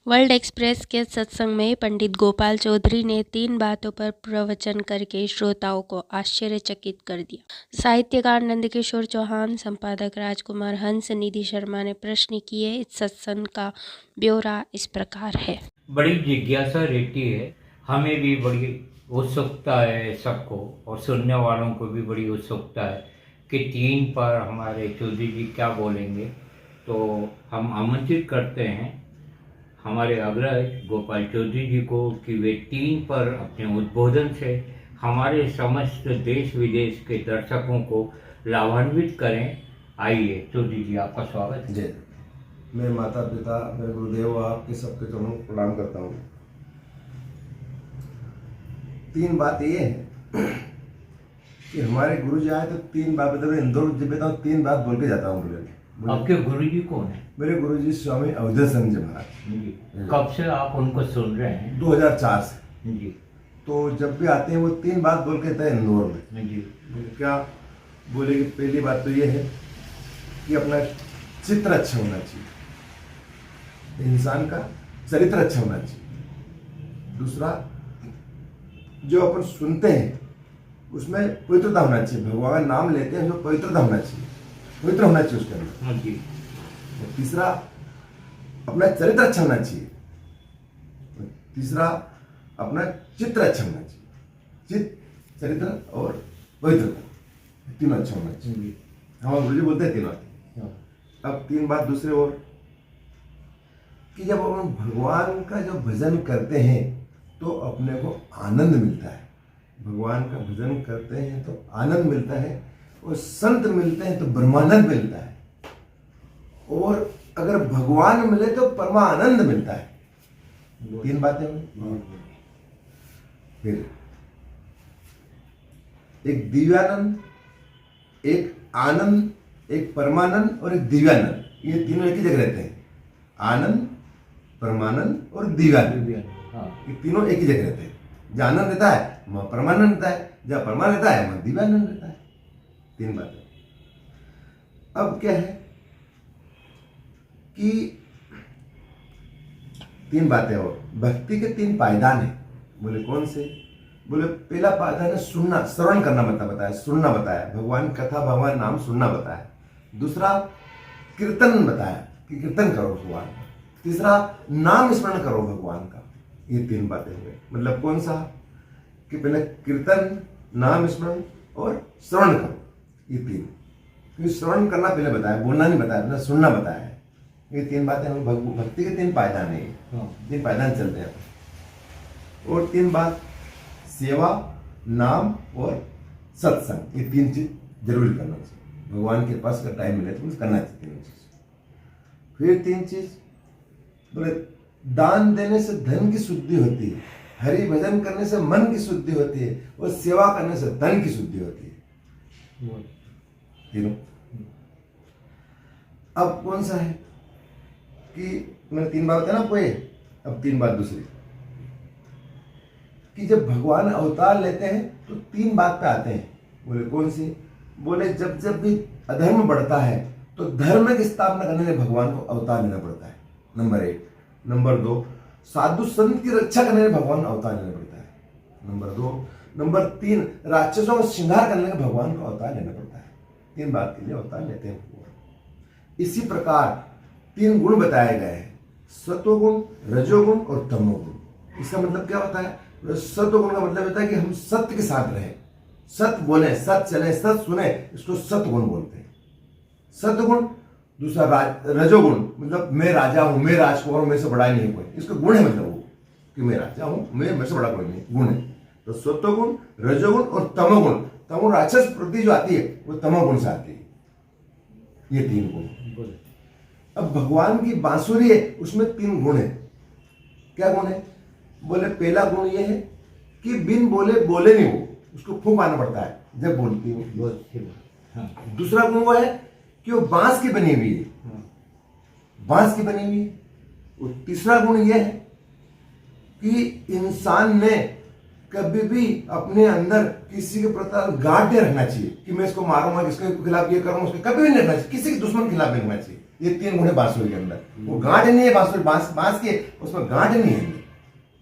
World express के सत्संग में पंडित गोपाल चौधरी ने 3 बातों पर प्रवचन करके श्रोताओं को आश्चर्यचकित कर दिया। साहित्यकार नंदकिशोर चौहान, संपादक राजकुमार हंस, निधि शर्मा ने प्रश्न किए। इस सत्संग का ब्यौरा इस प्रकार है। बड़ी जिज्ञासा रहती है, हमें भी बड़ी उत्सुकता है सबको, और सुनने वालों को भी बड़ी उत्सुकता है कि 3 पर हमारे चौधरी जी क्या बोलेंगे। तो हम आमंत्रित करते हैं हमारे अग्रज गोपाल चौधरी जी को कि वे 3 पर अपने उद्बोधन से हमारे समस्त देश विदेश के दर्शकों को लाभान्वित करें। आइए चौधरी जी, आपका स्वागत है। जय। मैं माता पिता, मेरे गुरुदेव, आपके सबके चरणों में प्रणाम करता हूँ। 3 बात ये है कि हमारे गुरु जी आए तो 3 बात मतलब इंदौर जब बेटा 3 बात बोल के जाता हूँ। बोले आपके गुरु जी कौन है? मेरे गुरु जी स्वामी अवधेशानंद जी महाराज। कब से आप उनको सुन रहे हैं? 2004 से जी। तो जब भी आते हैं वो 3 बात बोल के थे इंदौर में। जी। क्या बोले कि पहली बात तो ये है कि अपना चित्र अच्छा होना चाहिए, इंसान का चरित्र अच्छा होना चाहिए। दूसरा, जो अपन सुनते हैं उसमें पवित्रता होना चाहिए, भगवान का नाम लेते हैं उसमें पवित्रता होना चाहिए, पवित्र होना चाहिए उसके अंदर। जी। और तीसरा, अपना चरित्र अच्छा होना चाहिए। तीसरा, अपना चित्र अच्छा होना चाहिए। चित्त, चरित्र और पवित्रता, तीनों अच्छा होना चाहिए। हमारे गुरु जी बोलते हैं तीनों। अब 3 बात दूसरे और कि जब हम भगवान का जो भजन करते हैं तो अपने को आनंद मिलता है। भगवान का भजन करते हैं तो आनंद मिलता है, और संत मिलते हैं तो ब्रह्मानंद मिलता है, और अगर भगवान मिले तो परमानंद मिलता है। 3 बातें हुई। फिर एक दिव्यानंद, एक आनंद, एक परमानंद और एक दिव्यानंद, ये तीनों एक ही जगह रहते हैं। आनंद, परमानंद और दिव्यानंद, ये तीनों एक ही जगह रहते हैं। जहाँ आनंद रहता है वहाँ परमानंद रहता है, जहाँ परमानंद रहता है वहाँ दिव्यानंद रहता है। 3 बातें। अब क्या है कि 3 बातें और भक्ति के 3 पायदान है। बोले कौन से? बोले पहला पायदान है सुनना, श्रवण करना बताया, सुनना बताया, भगवान कथा भगवान नाम सुनना बताया। दूसरा, कीर्तन बताया कि कीर्तन करो भगवान का। तीसरा, नाम स्मरण करो भगवान का। ये 3 बातें हुए। मतलब कौन सा? कि पहले कीर्तन, नाम स्मरण और श्रवण करो, ये 3। क्योंकि श्रवण करना पहले बताया, बोलना नहीं बताया, पहले सुनना बताया है। ये 3 बातें हमें भक्ति के 3 पायदान है। 3 पायदान चलते हैं। और 3 बात, सेवा, नाम और सत्संग, ये 3 चीज जरूर करना चाहिए। भगवान के पास अगर टाइम मिले तो करना चाहिए 3 चीज। फिर 3 चीज बोले, दान देने से धन की शुद्धि होती है, हरि भजन करने से मन की शुद्धि होती है, और सेवा करने से धन की शुद्धि होती है। तीनों। अब कौन सा है कि मैंने 3 बात बताया ना कोई। अब 3 बात दूसरी कि जब भगवान अवतार लेते हैं तो 3 बात पे आते हैं। बोले कौन सी? बोले जब जब भी अधर्म बढ़ता है तो धर्म की स्थापना करने के लिए भगवान को अवतार लेना पड़ता है, नंबर 1। नंबर 2, साधु संत की रक्षा करने के लिए भगवान अवतार लेना पड़ता है, नंबर 2। नंबर 3, राक्षसों का श्रृंगार करने के भगवान को अवतार लेना पड़ता है। 3 बात के लिए अवतार लेते हैं भगवान। इसी प्रकार 3 गुण बताए गए हैं, सत्वगुण, रजोगुण और तमोगुण। इसका मतलब क्या होता है? सत्वगुण का मतलब होता है कि हम सत्य के साथ रहें, सत्य बोले, सत्य चले, सत्य सुने, इसको सत्वगुण बोलते हैं। सत्वगुण। दूसरा रजोगुण, मतलब मैं राजा हूं, मैं राजकुमार हूं, मेरे से बड़ा नहीं है कोई, इसका गुण है। मतलब वो कि मैं राजा हूं, मेरे से बड़ा कोई नहीं, गुण है। तो सत्वगुण, रजोगुण और तमोगुण। तमोगुण राक्षस प्रवृत्ति जो आती है वो तमोगुण से आती है। ये 3 गुण। अब भगवान की बांसुरी है, उसमें 3 गुण है। क्या गुण है? बोले पहला गुण ये है कि बिन बोले बोले नहीं, वो उसको फूंक आना पड़ता है जब बोलती है। दूसरा गुण वो है कि वो बांस की बनी हुई है, बांस की बनी हुई है। और तीसरा गुण यह है कि इंसान ने कभी भी अपने अंदर किसी के प्रति गांठ नहीं रखना चाहिए कि मैं इसको मारूंगा, किसके खिलाफ ये करूंगा, उसके कभी भी नहीं रखना चाहिए, किसी के दुश्मन के खिलाफ नहीं रखना चाहिए। ये 3 गुण है बांसुरी के अंदर। वो गांठ नहीं है बांसुरी, बांस के उसमें गांठ नहीं है,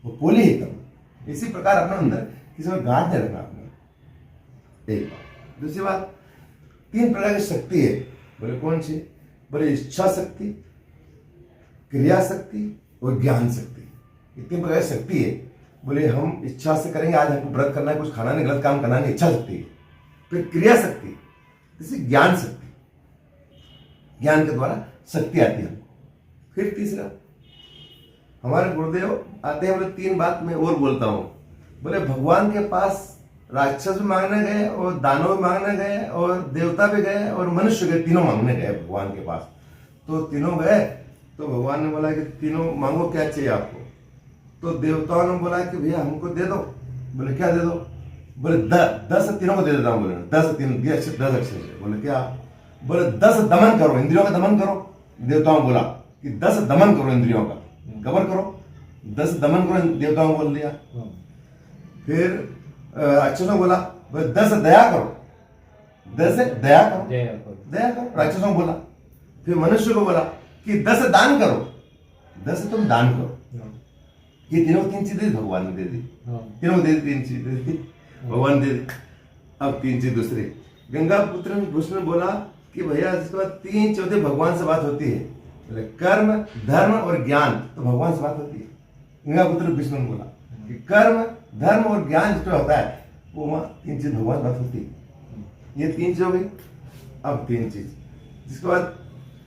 वो पोली है एकदम। इसी प्रकार अपने अंदर किसी में गांठ नहीं रखना अपने। एक बात। दूसरी बात, 3 प्रकार की शक्ति है। बोले कौन सी? बोले इच्छा शक्ति, क्रिया शक्ति और ज्ञान शक्ति। ये 3 प्रकार की शक्ति है। बोले हम इच्छा से करेंगे, आज हमको व्रत करना है, कुछ खाना नहीं, गलत काम करना नहीं, इच्छा शक्ति है। फिर क्रिया शक्ति, जैसे ज्ञान शक्ति, ज्ञान के द्वारा शक्ति आती है। फिर तीसरा, हमारे गुरुदेव आते हैं, बोले 3 बात मैं और बोलता हूं। बोले भगवान के पास राक्षस भी मांगने गए और दानव भी मांगने गए और देवता भी गए और मनुष्य गए, तीनों मांगने गए भगवान के पास। तो तीनों गए तो भगवान ने बोला कि तीनों मांगो, क्या चाहिए आपको? तो देवताओं ने बोला कि भैया हमको दे दो। बोले क्या दे दो? बोले 10 तीनों को दे देता हूँ। बोले 10 तीन 10 अक्षर। बोले क्या? बोले 10 दमन करो, इंद्रियों का दमन करो। देवताओं बोला कि 10 दमन करो इंद्रियों का, कवर करो, 10 दमन करो, देवताओं बोल दिया। फिर राक्षसों बोला 10 दया करो, 10 दया करो, राक्षसों बोला। फिर मनुष्य को बोला कि 10 दान करो, 10 तुम दान करो। ये तीनों 3 चीजें भगवान ने दे दी, तीनों दे दी, 3 चीजें दे दी भगवान दे दी। अब 3 चीज दूसरी, गंगा पुत्र भूषण ने बोला कि भैया इसके बाद 3/4 भगवान से बात होती है। बोले कर्म, धर्म और ज्ञान, तो भगवान से बात होती है। गंगा पुत्र विष्णु ने बोला कि कर्म, धर्म और ज्ञान जितना होता है वो वहाँ 3 चीज भगवान से बात होती है। ये 3 चीज हो गई। अब 3 चीज, जिसके बाद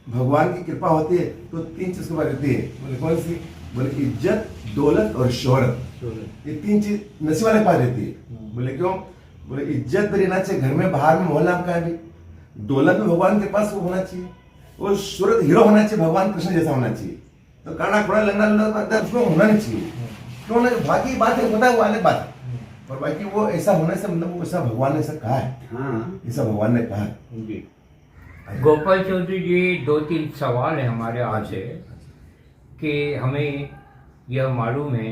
भगवान की कृपा होती है तो 3 चीज की बात होती है। बोले कौन सी? बोले इज्जत, दौलत और शोहरत। ये 3 चीज नसीब वाले के पास रहती है। बोले क्यों? बोले इज्जत भी रहना चाहिए घर में, बाहर में, मोहल्ला में, कहीं भी। दौलत भी भगवान के पास होना चाहिए और शोहरत हीरो होना चाहिए, भगवान कृष्ण जैसा होना चाहिए। तो काना खोड़ा लंगड़ा उसमें होना नहीं चाहिए। क्यों ना? बाकी बात है, होता है वो अलग बात है, और बाकी वो ऐसा होने से मतलब वो ऐसा भगवान ने ऐसा कहा है, ऐसा भगवान ने कहा है। गोपाल चौधरी जी, 2-3 सवाल है हमारे आज से कि हमें यह मालूम है,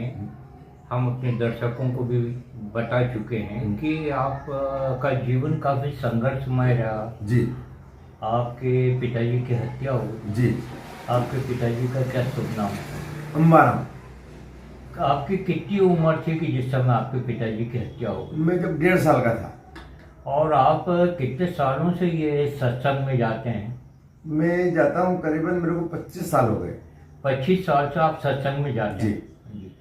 हम अपने दर्शकों को भी बता चुके हैं कि आप का जीवन काफी संघर्षमय रहा जी। आपके पिताजी की हत्या हुई जी। आपके पिताजी का क्या शुभ नाम? अम्बाराम। आपकी कितनी उम्र थी कि जिस समय आपके पिताजी की हत्या हो गई? मैं जब 1.5 साल का था। और आप कितने सालों से ये सत्संग में जाते हैं? मैं जाता हूँ करीबन, मेरे को 25 साल हो गए। 25 साल से आप सत्संग में जाते हैं? जी।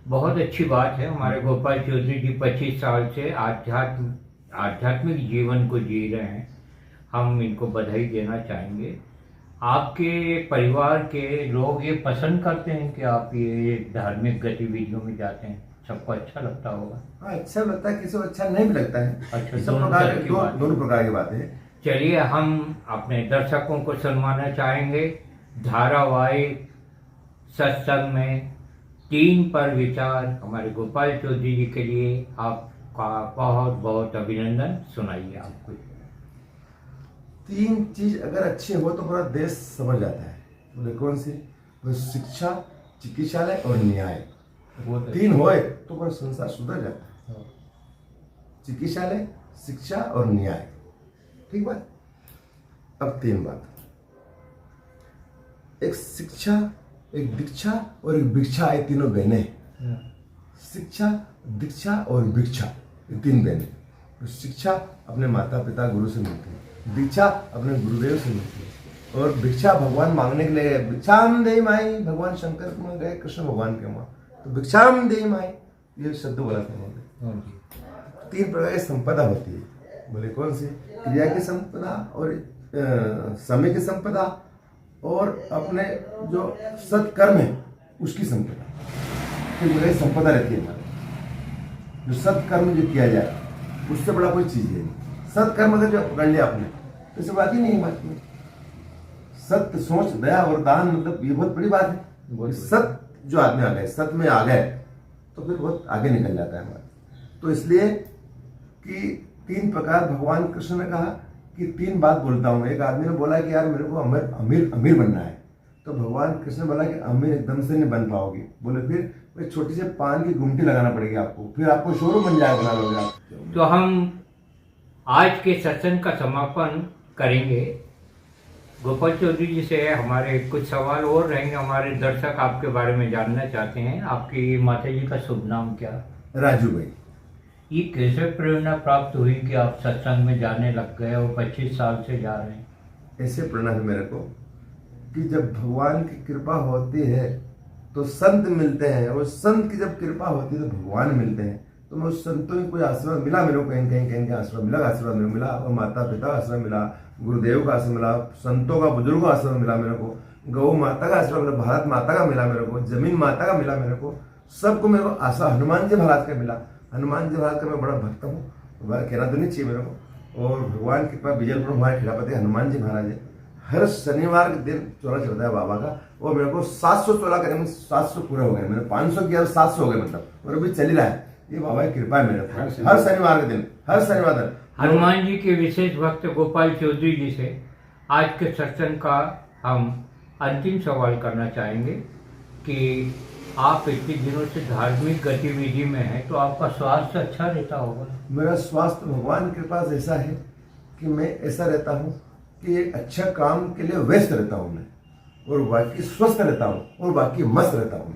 बहुत अच्छी बात है। हमारे गोपाल चौधरी जी 25 साल से आध्यात्मिक जीवन को जी रहे हैं, हम इनको बधाई देना चाहेंगे। आपके परिवार के लोग ये पसंद करते हैं कि आप ये धार्मिक गतिविधियों में जाते हैं? सबको अच्छा लगता होगा? हाँ, अच्छा लगता है, किसी को अच्छा नहीं भी लगता है। अच्छा, दोनों प्रकार की बात है। चलिए, हम अपने दर्शकों को सुनवाना चाहेंगे धारावाहिक सत्संग में 3 पर विचार। हमारे गोपाल चौधरी जी के लिए आपका बहुत बहुत अभिनंदन। सुनाइए आप कुछ। 3 चीज अगर अच्छी हो तो पूरा देश समझ जाता है। बोले कौन सी? बोले शिक्षा, चिकित्सालय और न्याय। 3 होए तो पूरा संसार सुधर जाता है। चिकित्सालय, शिक्षा और न्याय, ठीक बात। अब 3 बात, एक शिक्षा, एक दीक्षा और एक भिक्षा, ये तीनों बहनें। शिक्षा, दीक्षा और भिक्षा, ये 3 बहनें। तो शिक्षा अपने माता पिता गुरु से मिलती है, दीक्षा अपने गुरुदेव से मिलती है, और भिक्षा भगवान मांगने के लिए भिक्षाम दे माई, भगवान शंकर में गए, कृष्ण भगवान के वहाँ, तो भिक्षाम दे माई, ये शब्द बोला था उन्होंने। 3 प्रकार की संपदा होती है। बोले कौन सी? क्रिया की संपदा और समय की संपदा और अपने जो सत्कर्म है उसकी संपदा। फिर मेरी संपदा रहती है हमारे, जो सत्कर्म जो किया जाए उससे बड़ा कोई चीज है नहीं। सत्कर्म अगर जो पकड़ लिया आपने तो इसे बात ही नहीं है। बात में सत्य, सोच, दया और दान, मतलब ये बहुत बड़ी बात है। सत्य जो आदमी आ गए, सत्य में आ गए तो फिर बहुत आगे निकल जाता है हमारा। तो इसलिए कि 3 प्रकार भगवान कृष्ण ने कहा कि 3 बात बोलता हूँ। एक आदमी ने बोला कि यार मेरे को अमीर बनना है, तो भगवान कृष्ण बोला कि अमीर एकदम से नहीं बन पाओगे। बोले फिर भाई छोटी सी पान की गुमटी लगाना पड़ेगी आपको, फिर आपको शोरूम बन जाएगा, बना लोगे आप। तो हम आज के सत्संग का समापन करेंगे। गोपाल चौधरी जी से हमारे कुछ सवाल और रहेंगे। हमारे दर्शक आपके बारे में जानना चाहते हैं। आपकी माता जी का शुभ नाम क्या? राजू भाई। ये कैसे प्रेरणा प्राप्त हुई कि आप सत्संग में जाने लग गए और 25 साल से जा रहे हैं? ऐसे प्रेरणा है मेरे को कि जब भगवान की कृपा होती है तो संत मिलते हैं, और संत की जब कृपा होती है तो भगवान मिलते हैं। तो मैं उस संतों की कोई आशीर्वाद मिला मेरे को, कहीं कहीं आशीर्वाद मिला, और माता पिता का आशीर्वाद मिला, गुरुदेव का आशीर्वाद मिला, संतों का बुजुर्गों का आशीर्वाद मिला मेरे को, गौ माता का आशीर्वाद मिला, भारत माता का मिला मेरे को, जमीन माता का मिला मेरे को, सबको मेरे को आशा हनुमान जी महाराज का मिला। हनुमान जी महाराज का मैं बड़ा भक्त हूँ, कहना तो नहीं चाहिए मेरे को। और भगवान की कृपा विजयपुर हमारे खिलापति हनुमान जी महाराज है। हर शनिवार के दिन चौरा चलता है बाबा का, और मेरे को 716 करेंगे, 700 पूरे हो गए। मैंने 500 किया, 700 हो गए मतलब, और अभी चल ही रहा है। ये बाबा की कृपा है मेरे को, हर शनिवार के दिन, हर शनिवार दिन। हनुमान जी के विशेष भक्त गोपाल चौधरी जी से आज के सत्संग का हम अंतिम सवाल करना चाहेंगे कि आप इतने दिनों से धार्मिक गतिविधि में हैं, तो आपका स्वास्थ्य अच्छा रहता होगा? मेरा स्वास्थ्य भगवान के पास ऐसा है कि मैं ऐसा रहता हूँ कि एक अच्छा काम के लिए व्यस्त रहता हूँ मैं, और बाकी स्वस्थ रहता हूँ, और बाकी मस्त रहता हूँ।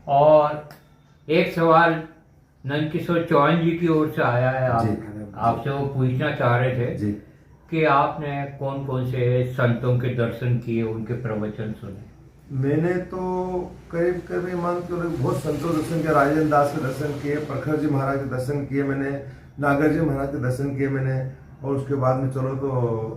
और एक सवाल नंदकिशोर चौहान जी की ओर से आया है, आपसे वो पूछना चाह रहे थे जी कि आपने कौन कौन से संतों के दर्शन किए, उनके प्रवचन सुने? मैंने तो करीब मान के बहुत संतों के दर्शन किया। राजेंद्र दास के दर्शन किए, प्रखर जी महाराज के दर्शन किए मैंने, नागर जी महाराज के दर्शन किए मैंने, और उसके बाद में चलो तो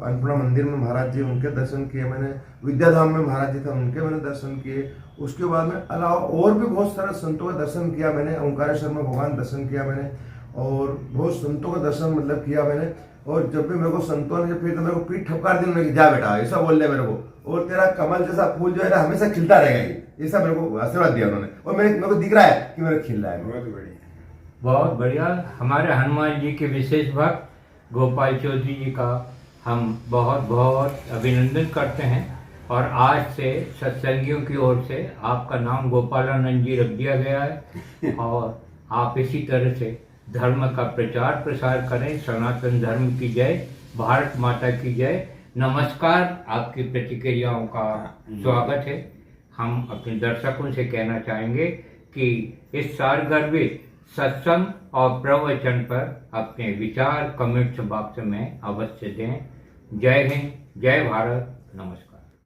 अन्नपूर्णा मंदिर में महाराज जी उनके दर्शन किए मैंने, विद्याधाम में महाराज जी थे उनके मैंने दर्शन किए। उसके बाद में अलावा और भी बहुत सारे संतों का दर्शन किया मैंने, ओंकारेश्वर में भगवान दर्शन किया मैंने, और बहुत संतों का दर्शन मतलब किया मैंने। और जब भी मेरे को संतों ने फिर तो मेरे को पीठ ठपकार दी उन्होंने, जा बेटा ऐसा बोल दिया मेरे को, और तेरा कमल जैसा फूल जो है ना हमेशा खिलता रहेगा, ये ऐसा मेरे को आशीर्वाद दिया उन्होंने, और मेरे को दिख रहा है कि मेरा खिल रहा है। बहुत बढ़िया। हमारे हनुमान जी के विशेष भक्त गोपाल चौधरी जी का हम बहुत बहुत अभिनंदन करते हैं, और आज से सत्संगियों की ओर से आपका नाम गोपालानंद जी रख दिया गया है। और आप इसी तरह से धर्म का प्रचार प्रसार करें। सनातन धर्म की जय, भारत माता की जय। नमस्कार। आपकी प्रतिक्रियाओं का स्वागत है। हम अपने दर्शकों से कहना चाहेंगे कि इस सारगर्भित सत्संग और प्रवचन पर अपने विचार कमेंट्स बॉक्स में अवश्य दें। जय हिंद, जय भारत, नमस्कार।